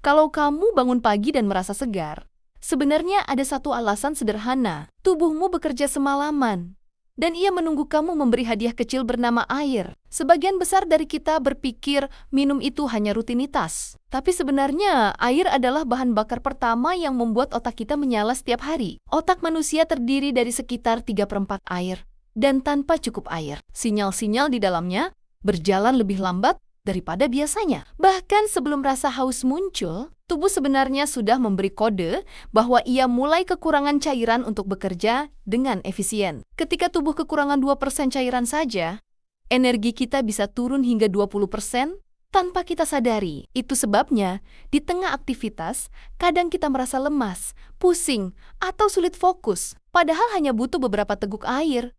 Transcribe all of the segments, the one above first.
Kalau kamu bangun pagi dan merasa segar, sebenarnya ada satu alasan sederhana. Tubuhmu bekerja semalaman, dan ia menunggu kamu memberi hadiah kecil bernama air. Sebagian besar dari kita berpikir minum itu hanya rutinitas. Tapi sebenarnya air adalah bahan bakar pertama yang membuat otak kita menyala setiap hari. Otak manusia terdiri dari sekitar 3/4 air. Dan tanpa cukup air, sinyal-sinyal di dalamnya berjalan lebih lambat daripada biasanya. Bahkan sebelum rasa haus muncul, tubuh sebenarnya sudah memberi kode bahwa ia mulai kekurangan cairan untuk bekerja dengan efisien. Ketika tubuh kekurangan 2% cairan saja, energi kita bisa turun hingga 20% tanpa kita sadari. Itu sebabnya, di tengah aktivitas, kadang kita merasa lemas, pusing, atau sulit fokus, padahal hanya butuh beberapa teguk air.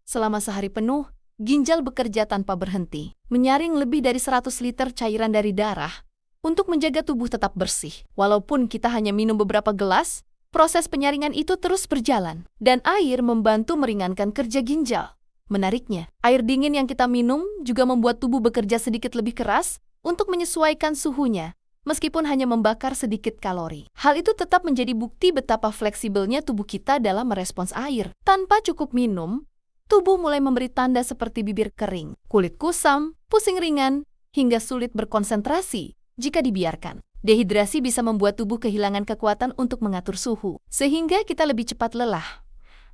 Selama sehari penuh, ginjal bekerja tanpa berhenti, menyaring lebih dari 100 liter cairan dari darah untuk menjaga tubuh tetap bersih. Walaupun kita hanya minum beberapa gelas, proses penyaringan itu terus berjalan, dan air membantu meringankan kerja ginjal. Menariknya, air dingin yang kita minum juga membuat tubuh bekerja sedikit lebih keras untuk menyesuaikan suhunya, meskipun hanya membakar sedikit kalori. Hal itu tetap menjadi bukti betapa fleksibelnya tubuh kita dalam merespons air. Tanpa cukup minum, tubuh mulai memberi tanda seperti bibir kering, kulit kusam, pusing ringan, hingga sulit berkonsentrasi jika dibiarkan. Dehidrasi bisa membuat tubuh kehilangan kekuatan untuk mengatur suhu, sehingga kita lebih cepat lelah.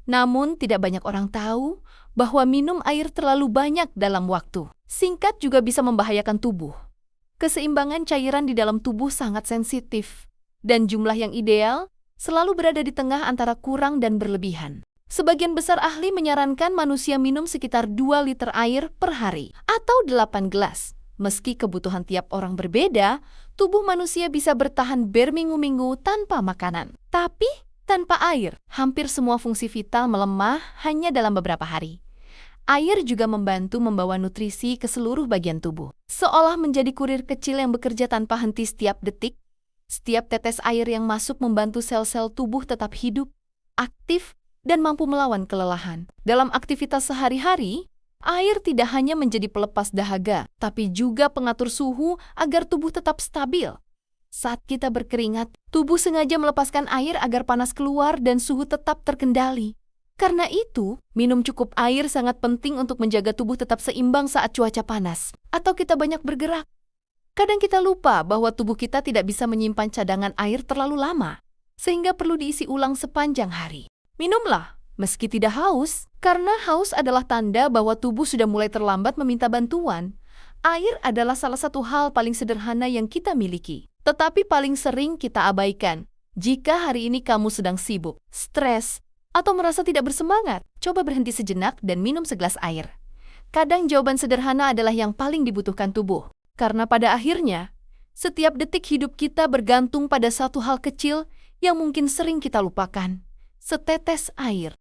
Namun, tidak banyak orang tahu bahwa minum air terlalu banyak dalam waktu singkat juga bisa membahayakan tubuh. Keseimbangan cairan di dalam tubuh sangat sensitif, dan jumlah yang ideal selalu berada di tengah antara kurang dan berlebihan. Sebagian besar ahli menyarankan manusia minum sekitar 2 liter air per hari, atau 8 gelas. Meski kebutuhan tiap orang berbeda, tubuh manusia bisa bertahan berminggu-minggu tanpa makanan. Tapi, tanpa air, hampir semua fungsi vital melemah hanya dalam beberapa hari. Air juga membantu membawa nutrisi ke seluruh bagian tubuh. Seolah menjadi kurir kecil yang bekerja tanpa henti setiap detik, setiap tetes air yang masuk membantu sel-sel tubuh tetap hidup, aktif, dan mampu melawan kelelahan. Dalam aktivitas sehari-hari, air tidak hanya menjadi pelepas dahaga, tapi juga pengatur suhu agar tubuh tetap stabil. Saat kita berkeringat, tubuh sengaja melepaskan air agar panas keluar dan suhu tetap terkendali. Karena itu, minum cukup air sangat penting untuk menjaga tubuh tetap seimbang saat cuaca panas, atau kita banyak bergerak. Kadang kita lupa bahwa tubuh kita tidak bisa menyimpan cadangan air terlalu lama, sehingga perlu diisi ulang sepanjang hari. Minumlah, meski tidak haus, karena haus adalah tanda bahwa tubuh sudah mulai terlambat meminta bantuan. Air adalah salah satu hal paling sederhana yang kita miliki, tetapi paling sering kita abaikan. Jika hari ini kamu sedang sibuk, stres, atau merasa tidak bersemangat, coba berhenti sejenak dan minum segelas air. Kadang jawaban sederhana adalah yang paling dibutuhkan tubuh, karena pada akhirnya, setiap detik hidup kita bergantung pada satu hal kecil yang mungkin sering kita lupakan. Setetes air.